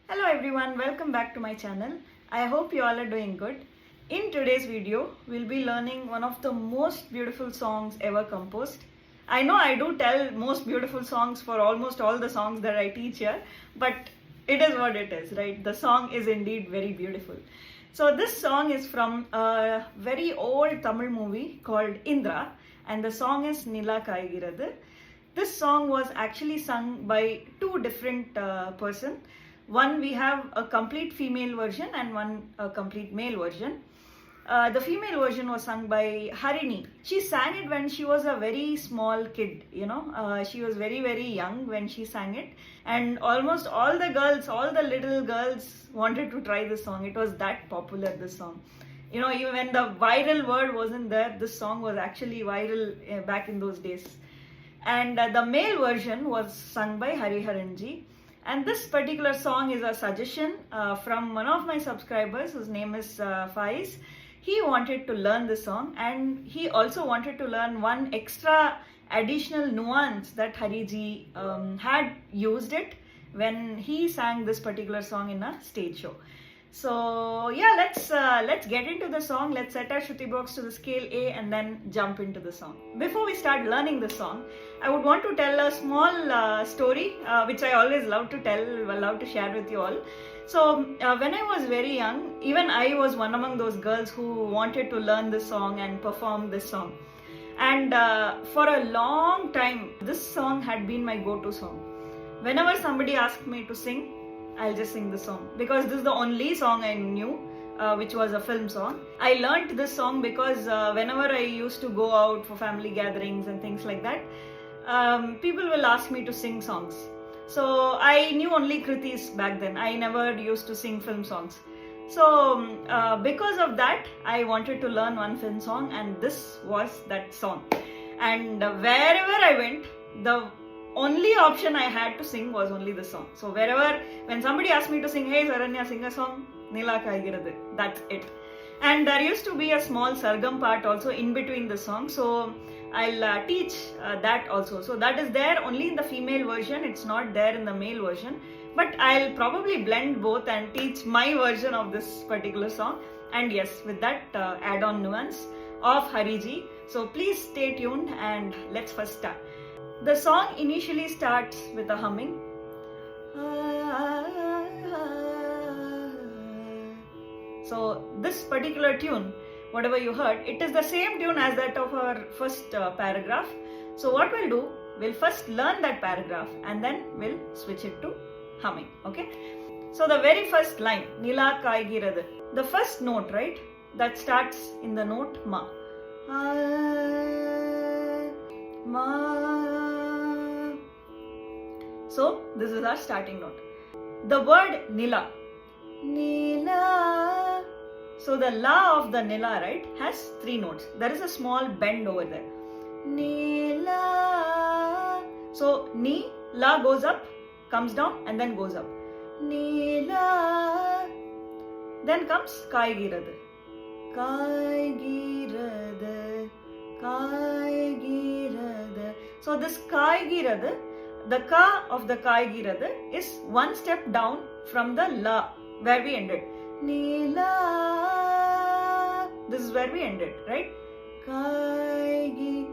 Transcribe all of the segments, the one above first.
Hello everyone, welcome back to my channel. I hope you all are doing good. In today's video, we'll be learning one of the most beautiful songs ever composed. I know I do tell most beautiful songs for almost all the songs that I teach here, but it is what it is, right? The song is indeed very beautiful. So this song is from a very old Tamil movie called Indra, and the song is Nila Kaigirathu. This song was actually sung by two different persons. One, we have a complete female version and one a complete male version. The female version was sung by Harini. She sang it when she was a very small kid, she was very, very young when she sang it. And almost all the girls, all the little girls wanted to try this song. It was that popular, this song. Even when the viral word wasn't there, this song was actually viral back in those days. And the male version was sung by Hariharan ji. And this particular song is a suggestion from one of my subscribers whose name is Faiz. He wanted to learn this song and he also wanted to learn one extra additional nuance that Hariji had used it when he sang this particular song in a stage show. So yeah, let's get into the song. Let's set our Shruti box to the scale A and then jump into the song. Before we start learning the song, I would want to tell a small story which I always love to tell, love to share with you all. So when I was very young, even I was one among those girls who wanted to learn this song and perform this song. And for a long time, this song had been my go-to song. Whenever somebody asked me to sing, I'll just sing the song because this is the only song I knew, which was a film song. I learnt this song because whenever I used to go out for family gatherings and things like that, people will ask me to sing songs. So I knew only Kritis back then. I never used to sing film songs. So because of that, I wanted to learn one film song and this was that song. And wherever I went, the only option I had to sing was only the song. So when somebody asked me to sing, hey Saranya, sing a song, Nila Kaigirathu, that's it. And there used to be a small Sargam part also in between the song. So I'll teach that also. So that is there only in the female version. It's not there in the male version. But I'll probably blend both and teach my version of this particular song. And yes, with that add-on nuance of Hariji. So please stay tuned and let's first start. The song initially starts with a humming. So this particular tune, whatever you heard, it is the same tune as that of our first paragraph. So what we'll do, we'll first learn that paragraph and then we'll switch it to humming, okay? So the very first line, Nila Kaigirathu, the first note, right, that starts in the note Ma. Ma. So this is our starting note. The word Nila. Nila. So the La of the Nila, right, has three notes. There is a small bend over there. Nila. So Ni, La goes up, comes down and then goes up. Nila. Then comes Kaigirathu. Kaigirathu. Kaigirathu. So this Kaigirathu, the Ka of the Kaigirathu is one step down from the La where we ended. Nila. This is where we ended, right? Kaigi.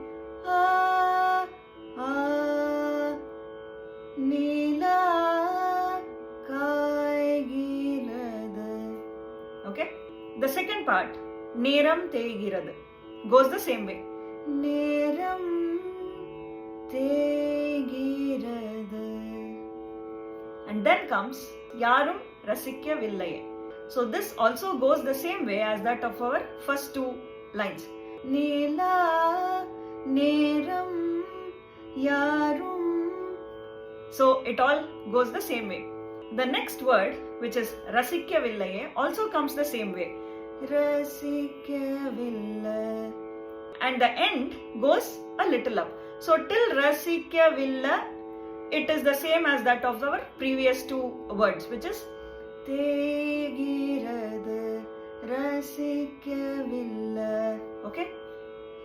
Nila. Kaigirathu. Okay? The second part, Neram Teigirathu, goes the same way. Neram Teigirathu. And then comes Yarum Rasikya Villaye. So this also goes the same way as that of our first two lines. Nila, Neram, Yarum. So it all goes the same way. The next word, which is Rasikya Villaye, also comes the same way. Rasikya Villaye. And the end goes a little up. So till Rasikya Villa, it is the same as that of our previous two words, which is Tegirathu Rasikya Villa. Okay?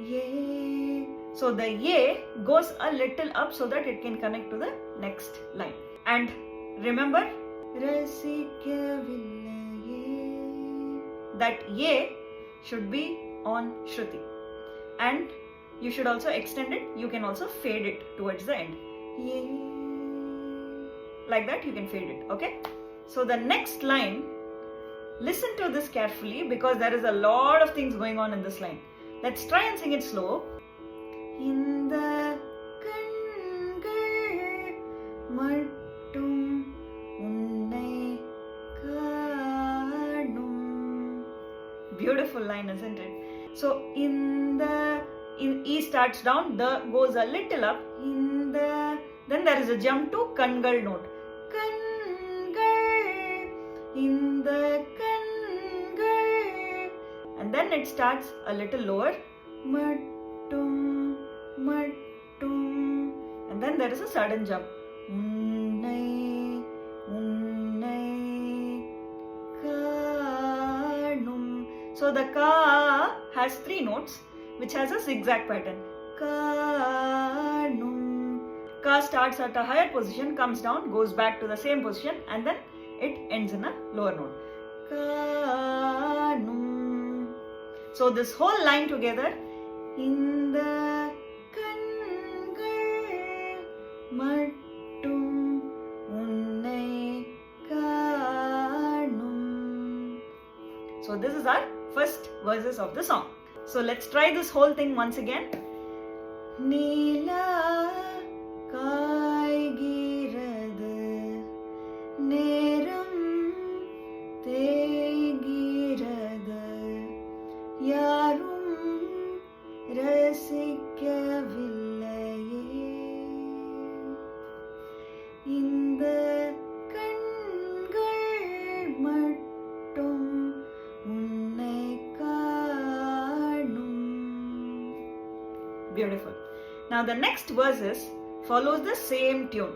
Ye. So the Ye goes a little up so that it can connect to the next line. And remember, ரசிக்கவில்லையே. That ye should be on Shruti. And you should also extend it. You can also fade it towards the end. Ye. Like that you can fade it. Okay? So the next line, listen to this carefully because there is a lot of things going on in this line. Let's try and sing it slow. இந்த கண்கள் மட்டும் உன்னை காணும். Beautiful line, isn't it? So in E starts down, the goes a little up. Then there is a jump to kangal note. Kangal, இந்த kangal, and then it starts a little lower. Mattum, mattum, and then there is a sudden jump. Unnai, unnai kaanum. So the ka has 3 notes, which has a zigzag pattern. Kaanum. Ka starts at a higher position, comes down, goes back to the same position, and then it ends in a lower note. Kaanum. So this whole line together. இந்த கண்கள் மட்டும் உன்னை காணும். So this is our first verses of the song. So let's try this whole thing once again. Nila Kaigirathu நேரம் தேய்கிறது யாரும் ரசிக்கவில்லையே இந்த கண்கள் மட்டும் உன்னை காணும். Beautiful. Now the next verses follows the same tune.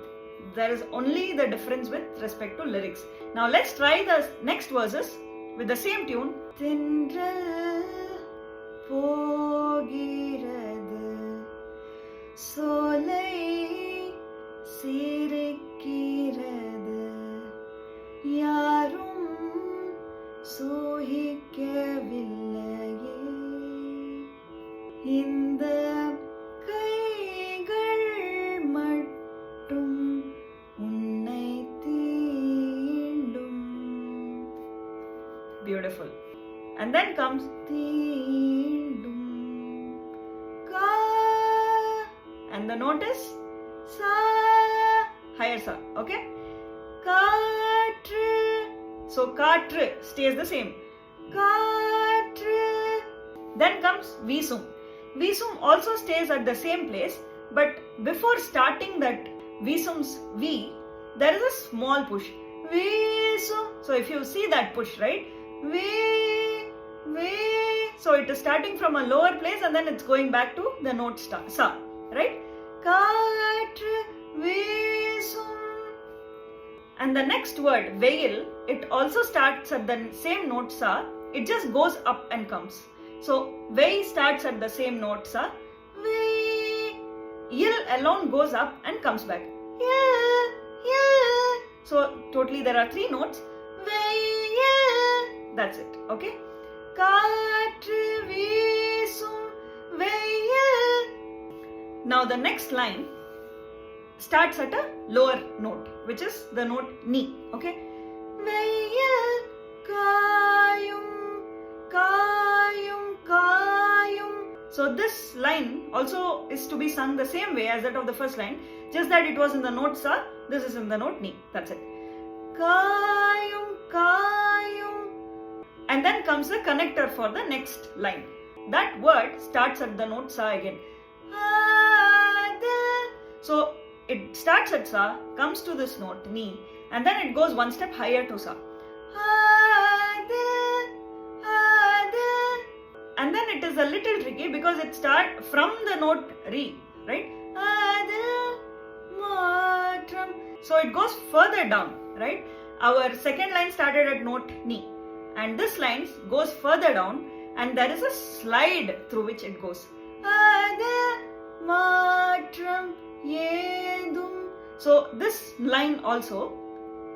There is only the difference with respect to lyrics. Now let's try the next verses with the same tune. தென்றல் போகிறது சோலை சிரிக்கிறது யாரும் சோகிக்கவில்லையே இந்த கைகள் மட்டும் உன்னை தீண்டும். Beautiful. And then comes தீண்டும் கா, and the note is sa, higher sa. Okay? Kaatru. So kaatru stays the same. Kaatru. Then comes visum. Visum also stays at the same place, but before starting that visum's V, there is a small push. Visum. So if you see that push, right? V. So it is starting from a lower place and then it's going back to the note sa, right? Kaatru visum. And the next word, veil, it also starts at the same note sa. It just goes up and comes. So vei starts at the same note sa. Vei. Il alone goes up and comes back. Yeah, yeah. So totally there are 3 notes. Vei, yeah. That's it. Okay? காற்று வீசும் வெயில். Now the next line starts at a lower note, which is the note ni. Okay? வெயில் காயும் காயும் காயும். So this line also is to be sung the same way as that of the first line, just that it was in the note sa, this is in the note ni. That's it. Kaayum kaayum. And then comes the connector for the next line. That word starts at the note sa again. So it starts at sa, comes to this note ni, and then it goes one step higher to sa. And then it is a little tricky because it starts from the note re, right? So it goes further down, right? Our second line started at note ni, and this line goes further down, and there is a slide through which it goes. So this line also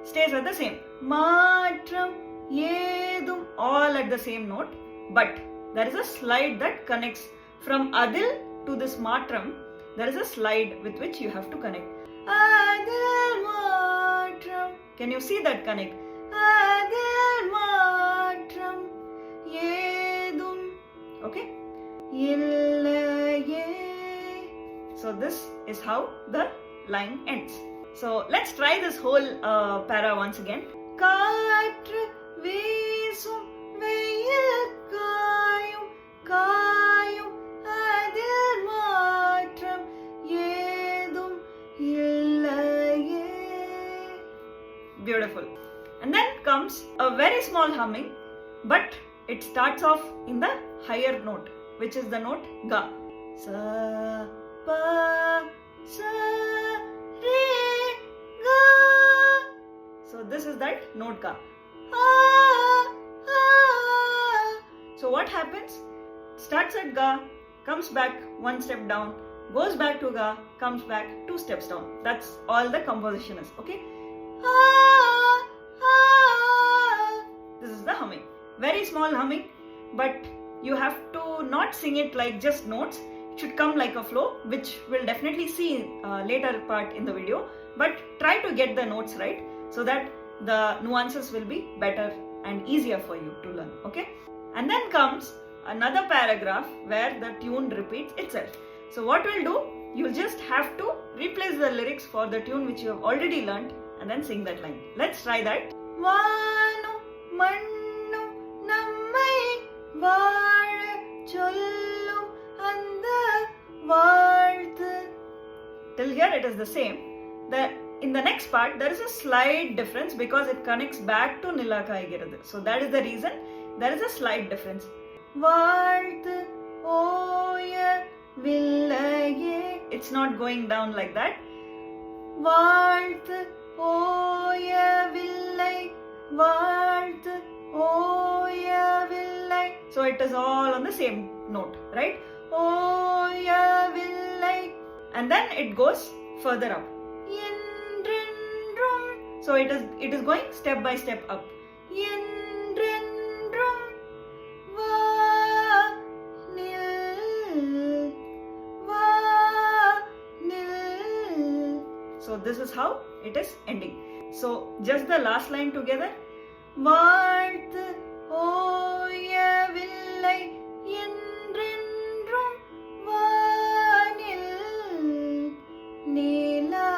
stays at the same. Matram Yedum, all at the same note, but there is a slide that connects from Adil to this Matram. There is a slide with which you have to connect. Adil Matram. Can you see that connect? Adil Matram Yedum. Okay? So this is how the line ends. So let's try this whole para once again. Kaatru veesum veyil kaayum kaayum adil maatram yedum illaye. Beautiful. And then comes a very small humming, but it starts off in the higher note, which is the note ga. Sa pa sa re ga. So this is that note ga. So what happens? Starts at ga, comes back one step down, goes back to ga, comes back 2 steps down. That's all the composition is. Okay. This is the humming. Very small humming, but you have to not sing it like just notes. It should come like a flow, which we'll definitely see later part in the video. But try to get the notes right so that the nuances will be better and easier for you to learn. Okay? And then comes another paragraph where the tune repeats itself. So what we'll do, you'll just have to replace the lyrics for the tune which you have already learned and then sing that line. Let's try that. Vanu mannu nammai vaazha sollum andha vaalthu. Till here it is the same. In the next part there is a slight difference because it connects back to Nila Kaigirathu. So that is the reason there is a slight difference. Vaalthu oya villaye. It's not going down like that. Vaalthu oya villai, vaalthu oya villai. So it is all on the same note, right? Oya villai. And then it goes further up. So it is going step by step up. So this is how it is ending. So just the last line together. Vaalthu oya villai என்றென்றும் வானில் Nila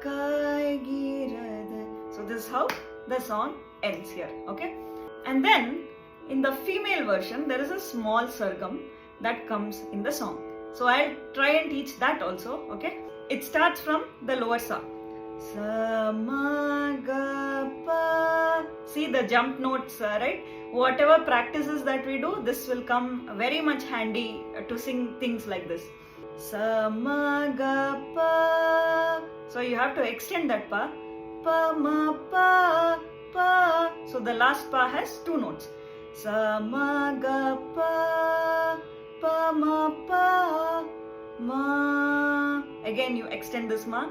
Kaigirathu. So this is how the song ends here. Okay? And then in the female version there is a small sargam that comes in the song. So I'll try and teach that also. Okay? It starts from the lower sa. Sa ma ga pa. See the jump notes, right? Whatever practices that we do, this will come very much handy to sing things like this. Sa ma ga pa. So you have to extend that pa. Pa ma pa pa. So the last pa has 2 notes. Sa ma ga pa pa ma pa ma. Again you extend this ma.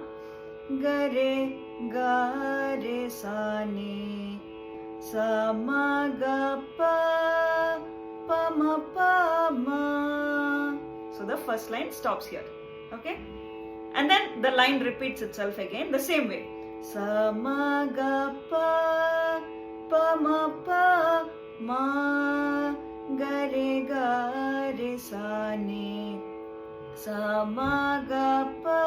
Ga re sa ne. Sa ma ga pa pa ma pa ma. So the first line stops here. Okay? And then the line repeats itself again the same way. Sa ma ga pa pa ma pa ma. Ga re sa ne. Sa ma ga pa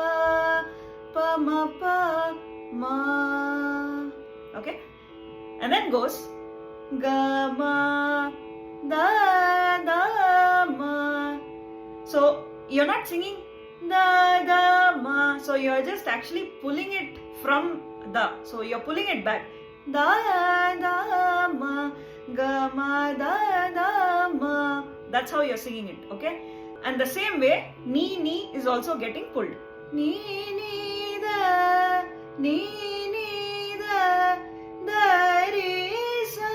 pa ma pa ma. Okay? And then goes ga ma da da ma. So you're not singing da da ma. So you're just actually pulling it from the. So you're pulling it back. Da da ma ga ma da da ma. That's how you're singing it. Okay? And the same way ni is also getting pulled. Ni da da re sa.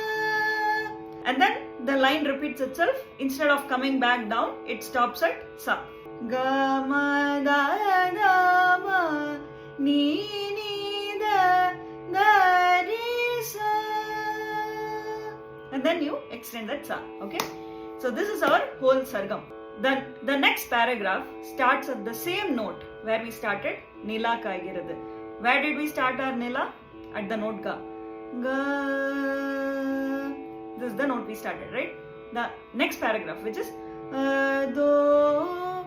And then the line repeats itself. Instead of coming back down, it stops at sa. Ga ma da da ma ni da extend that sa. Okay. So this is our whole Sargam. Then the next paragraph starts at the same note where we started Nila Kaigirathu. Where did we start our Nila? At the note Ga. Ga. This is the note we started, right? The next paragraph, which is Do,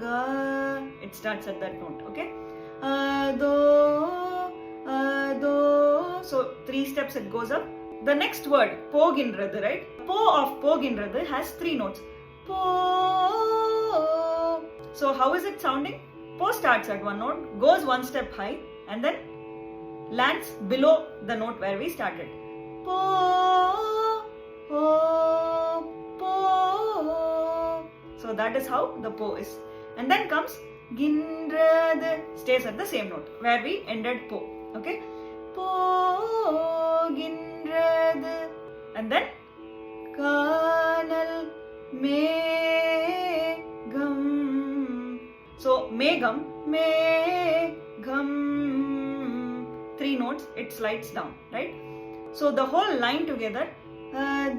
Ga. It starts at that note, okay? Do, Do. So 3 steps it goes up. The next word, Pogindrathu, right? Po of Pogindrathu has 3 notes. Po. So how is it sounding? Po starts at one note, goes 1 step high, and then lands below the note where we started. Po, po, po. So that is how the po is. And then comes Gindrathu, stays at the same note where we ended po. Okay? Po, Gindrathu. And then Kanal Megam. So Megam, Megam. 3 notes, it slides down, right? So the whole line together,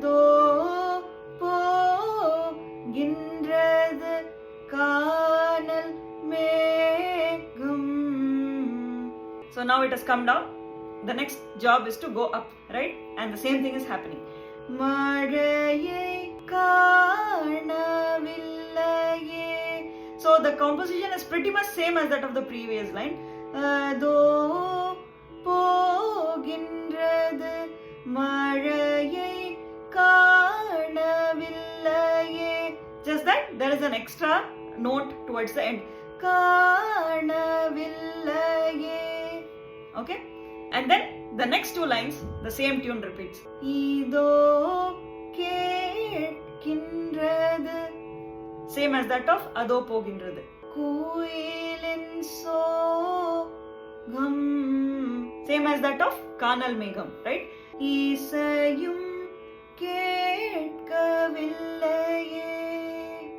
Do, Po, Gindrathu, Kanal Megam. So now it has come down. The next job is to go up, right? And the same thing is happening. Mazhai Kaanavillaye. So the composition is pretty much same as that of the previous line. Do, Pogindrathu, Mazhai Kaanavillaye. Just that there is an extra note towards the end. Kaanavillaye. Okay? And then the next 2 lines, the same tune repeats. Ido Ketkinrathu. Same as that of Ado Pogindrathu. Kuilin Sogam. Same as that of Kanal Megam, right? Isayum Ketkavillaye.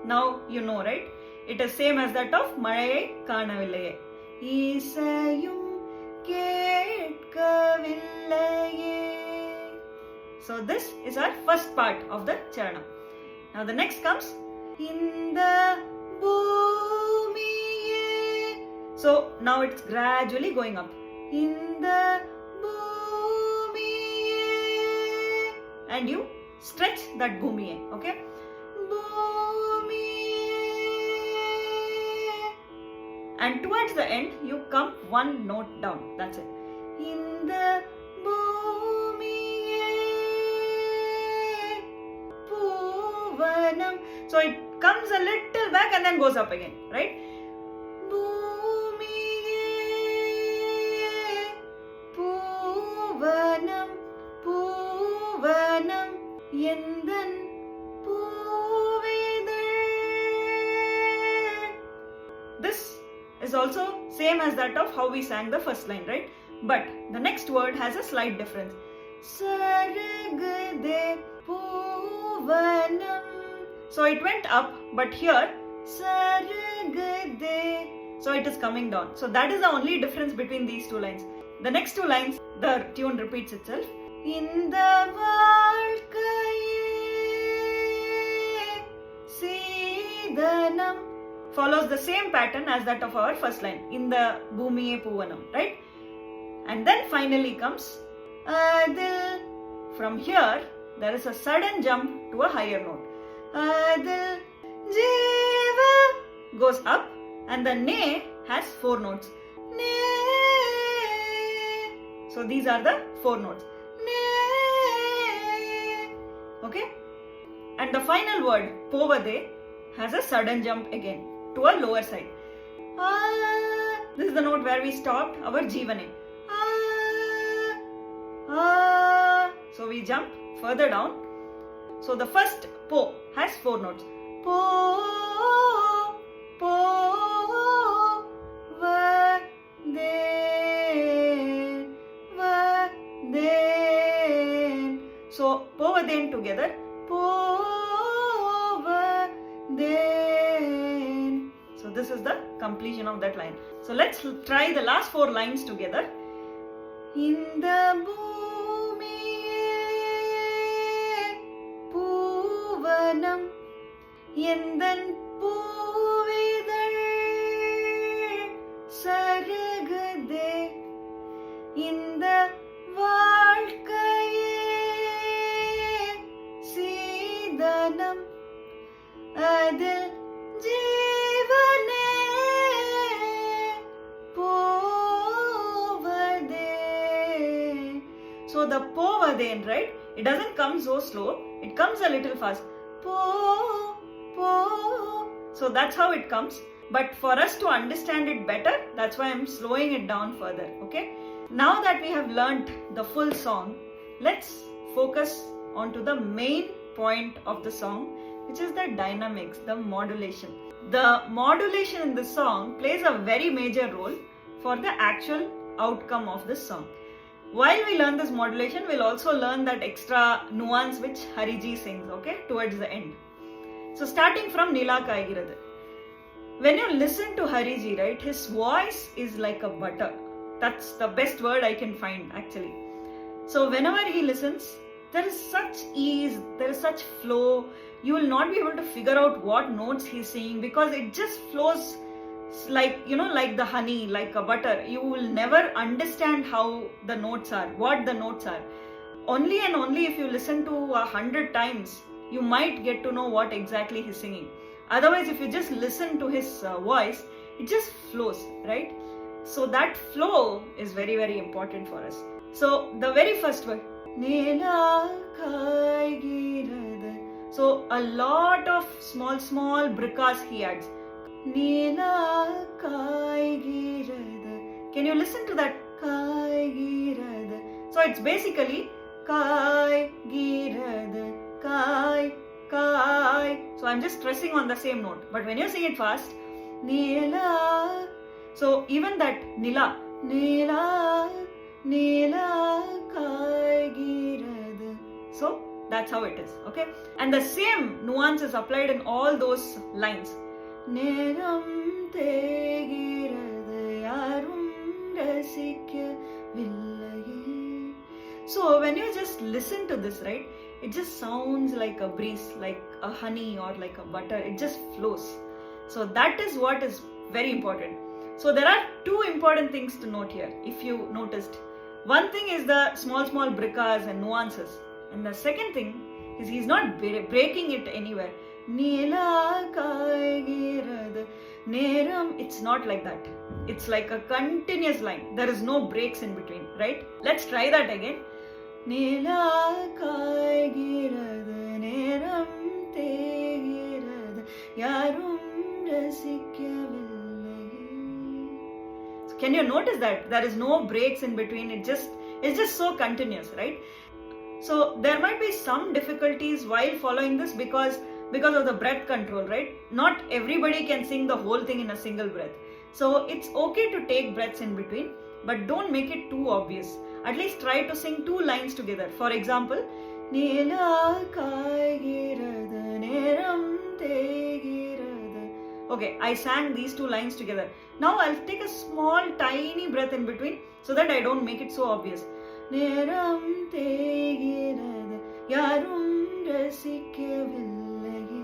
Now you know, right? It is same as that of Mazhai Kaanavillaye. Isayum Ketkavillaye. So this is our first part of the Charanam. Now the next comes Inda Bhumiye. So now it's gradually going up. Inda Bhumiye. And you stretch that Bhumiye, okay? And towards the end, you come 1 note down. That's it. In the Bhumiye Puvanam. So it comes a little back and then goes up again, right? Bhumiye Puvanam, Puvanam Yendan. This is also same as that of how we sang the first line, right? But the next word has a slight difference. Sargade Puvanam. So it went up, but here Sargade. So it is coming down. So that is the only difference between these 2 lines. The next 2 lines, the tune repeats itself. In the Valkaye Sidanam. Follows the same pattern as that of our first line, in the Bhumiye Puvanam, right? And then finally comes Adil. From here, there is a sudden jump to a higher note. Adil Jeva goes up, and the Ne has 4 notes. Ne. So these are the 4 notes. Ne. Okay? And the final word, Povade, has a sudden jump again to a lower side. This is the note where we stopped our Jivane. So we jump further down. So the first Po has 4 notes. Po, Po, Va, Den, Va, Den. So Po, Va, Den together. Po, Va, Den. So this is the completion of that line. So let's try the last 4 lines together. In the Bhumiye எந்தன் பூவிதழ் சருகுதே இந்த வாழ்க்கையே சீதனம் அதில் ஜீவனே போவதே. So the povadhen, right? It doesn't come so slow. It comes a little fast. Po. So that's how it comes. But for us to understand it better, that's why I'm slowing it down further. Okay? Now that we have learnt the full song, let's focus onto the main point of the song, which is the dynamics, the modulation. The modulation in this song plays a very major role for the actual outcome of this song. While we learn this modulation, we'll also learn that extra nuance which Hariji sings, okay, towards the end. So starting from Nila Kaigirathu. When you listen to Hariji, right, his voice is like a butter. That's the best word I can find actually. So whenever he listens, there is such ease, there is such flow. You will not be able to figure out what notes he's singing because it just flows like, like the honey, like a butter. You will never understand how the notes are, what the notes are. Only and only if you listen to 100 times, you might get to know what exactly he's singing. Otherwise, if you just listen to his voice, it just flows, right? So that flow is very, very important for us. So the very first word, Nila Kaigirathu. So a lot of small brikas he adds. Nila Kaigirathu. Can you listen to that? Kaigirathu. So it's basically Kaigirathu. Kai. So I'm just stressing on the same note. But when you sing it fast, Nila. So even that Nila Kaigirathu. So that's how it is. Okay. And the same nuance is applied in all those lines. Neram tegirathu yarum rasikkavillaye. So when you just listen to this, right, it just sounds like a breeze, like a honey or like a butter. It just flows. So that is what is very important. So there are two important things to note here, if you noticed. One thing is the small brikas and nuances. And the second thing is he's not breaking it anywhere. Nila Kaigirathu. Neram, it's not like that. It's like a continuous line. There is no breaks in between, right? Let's try that again. Nila Kaigirathu. Neram tegirathu. Yarum rasikkavillaye. Can you notice that? There is no breaks in between. It's just so continuous, right? So there might be some difficulties while following this because of the breath control, right? Not everybody can sing the whole thing in a single breath. So it's okay to take breaths in between, but don't make it too obvious. At least try to sing two lines together. For example, Nila Kaigirathu Neram tegirathu. Okay, I sang these two lines together. Now I'll take a small tiny breath in between so that I don't make it so obvious. Neram tegirathu yarum rasikkavillaye.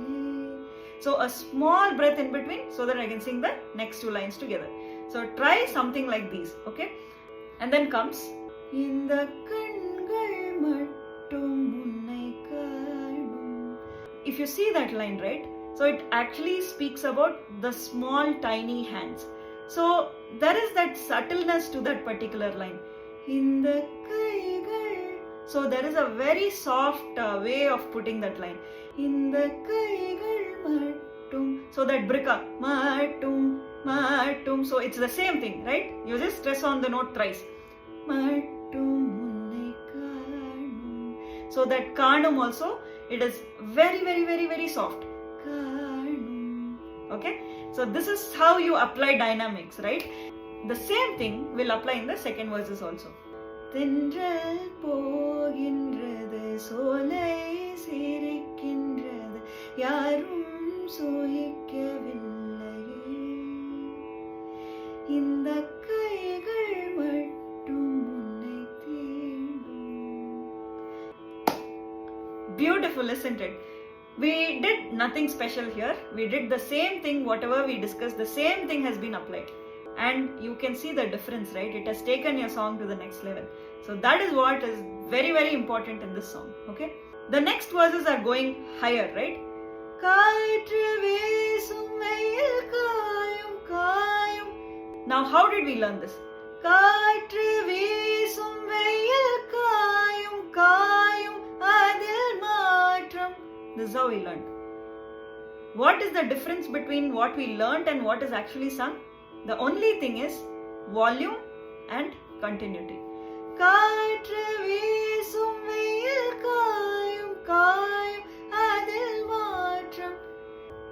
So a small breath in between so that I can sing the next two lines together. So try something like these, okay? And then comes இந்த கண்கள் மட்டும் உன்னை காணும். If you see that line, right? So it actually speaks about the small tiny hands. So there is that subtleness to that particular line. இந்த கைகள். So there is a very soft way of putting that line. இந்த கைகள் மட்டும். So that brika mattum. So it's the same thing, right? You just stress on the note thrice. Mattum unnai kaanum. So that kaanum also, it is very soft. Kaanum. Okay? So this is how you apply dynamics, right? The same thing will apply in the second verses also. தென்றல் போகின்றது சோலை சிரிக்கின்றது யாரும் சோகிக்கவில்லையே இந்த கைகள் மட்டும் உன்னை தேடும். Beautiful, isn't it? We did nothing special here. We did the same thing, whatever we discussed, the same thing has been applied. And you can see the difference, right? It has taken your song to the next level. So that is what is very, very important in this song, okay? The next verses are going higher, right? Now, how did we learn this? This is how we learned. What is the difference between what we learned and what is actually sung? The only thing is volume and continuity.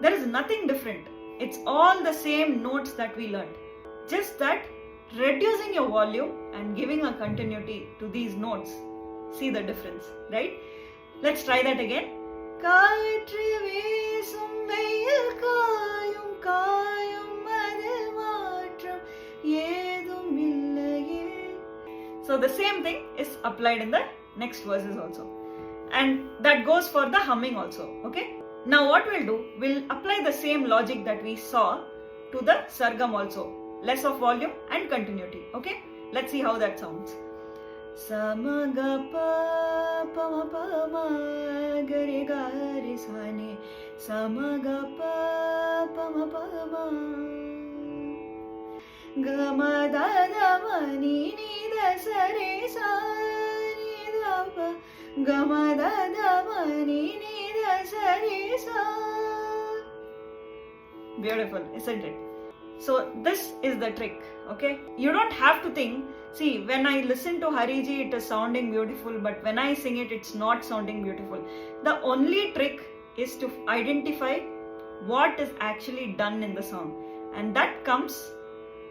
There is nothing different. It's all the same notes that we learned. Just that reducing your volume and giving a continuity to these notes. See the difference, right? Let's try that again. So the same thing is applied in the next verses also. And that goes for the humming also, okay? Now what we'll do, we'll apply the same logic that we saw to the Sargam also. Less of volume and continuity, okay? Let's see how that sounds. Samagapa pama gare gare sane samagapa pama gama dada mani ni da sare sa ni da pa gama dada mani ni da sare sa. Beautiful, isn't it? So this is the trick, okay? You don't have to think. See, when I listen to Hariji, it is sounding beautiful, but when I sing it, it's not sounding beautiful. The only trick is to identify what is actually done in the song. And that comes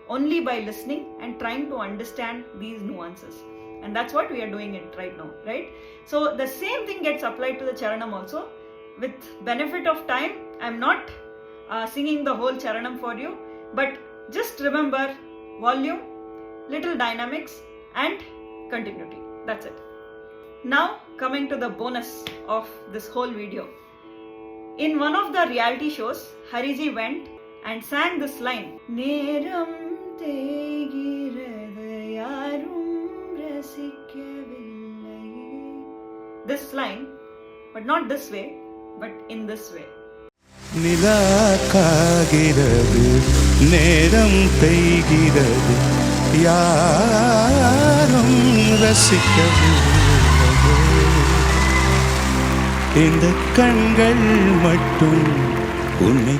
only by listening and trying to understand these nuances. And that's what we are doing it right now, right? So the same thing gets applied to the Charanam also. With benefit of time, I'm not singing the whole Charanam for you, but just remember volume, little dynamics and continuity. That's it. Now coming to the bonus of this whole video. In one of the reality shows, Hariji went and sang this line. Neram Kaigirathu yarum rasikkavillaye. This line, but not this way, but in this way. Nila Kaigirathu Kaigirathu யாரும் ரசிக்கவில்லையே இந்த கண்கள் மட்டும் உன்னை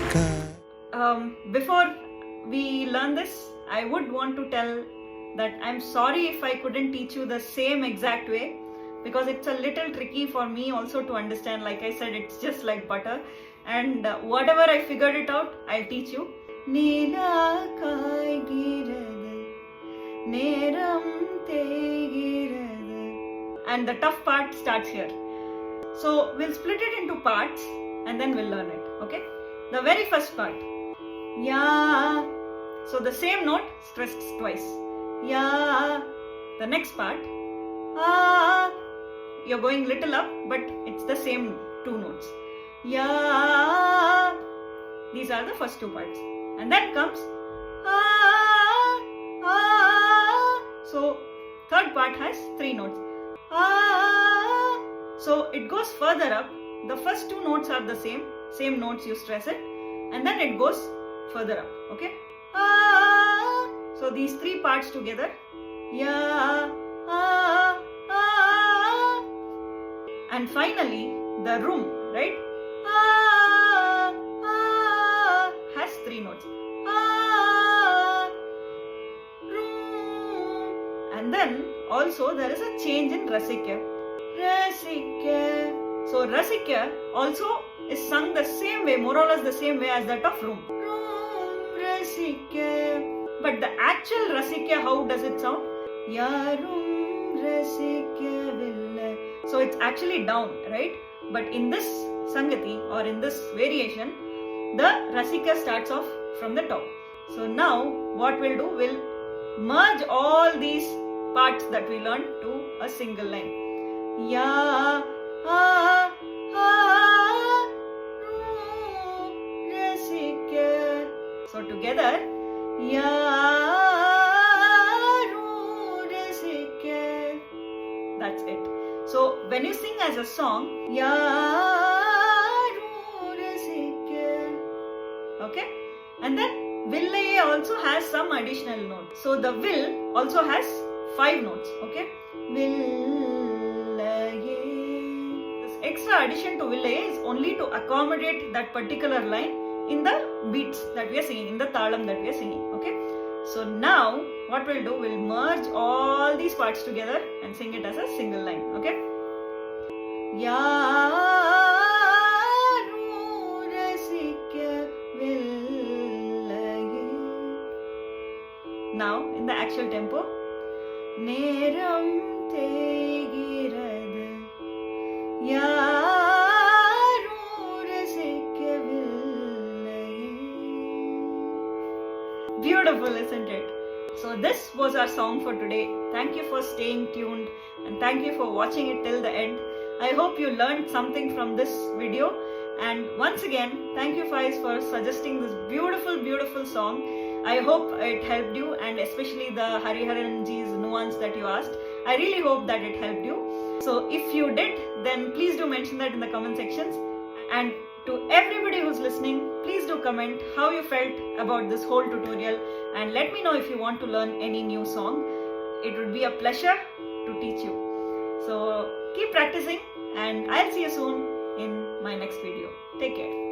Before we learn this, I would want to tell that I'm sorry if I couldn't teach you the same exact way, because it's a little tricky for me also to understand. Like I said, it's just like butter, and whatever I figured it out, I'll teach you. Nila Kaigirathu Neram Kaigirathu. And the tough part starts here. So we'll split it into parts and then we'll learn it, okay? The very first part. Ya. So the same note stressed twice. Ya. The next part. Ah. You're going little up, but it's the same two notes. Ya. These are the first two parts. And then comes ah, ah. So third part has three notes. Ah. So it goes further up. The first two notes are the same notes, you stress it, and then it goes further up. Okay. Ah. So these three parts together. Ya. Ah. Ah. And finally the room, right? Ah. Ah. Has three notes. Ah. Room. And then also there is a change in Rasikya. Rasikya. So Rasikya also is sung the same way, more or less the same way as that of room. Room Rasikya. But the actual Rasikya, how does it sound? Yarum Rasikya Villa. So it's actually down, right? But in this Sangati or in this variation, the Rasikya starts off from the top. So now what we'll do, we'll merge all these parts that we learned to a single line. Ya, ah, ah, together. Yaru rasike. That's it. So when you sing as a song, Yaru rasike. Okay? And then Villaye also has some additional notes. So the will also has 5 notes. Okay? Villaye. This extra addition to Villaye is only to accommodate that particular line in the beats that we are singing, in the talam that we are singing. Okay? So now what we'll do, we'll merge all these parts together and sing it as a single line. Okay? Yaru rasike villaye. Now in the actual tempo. Neram Kaigirathu Yaru rasike villaye. Beautiful, isn't it? So this was our song for today. Thank you for staying tuned and thank you for watching it till the end. I hope you learned something from this video, and once again thank you guys for suggesting this beautiful song. I hope it helped you, and especially the Hariharan ji's nuance that you asked. I really hope that it helped you. So if you did, then please do mention that in the comment sections. And to everybody who's listening, please do comment how you felt about this whole tutorial, and let me know if you want to learn any new song. It would be a pleasure to teach you. So keep practicing, and I'll see you soon in my next video. Take care.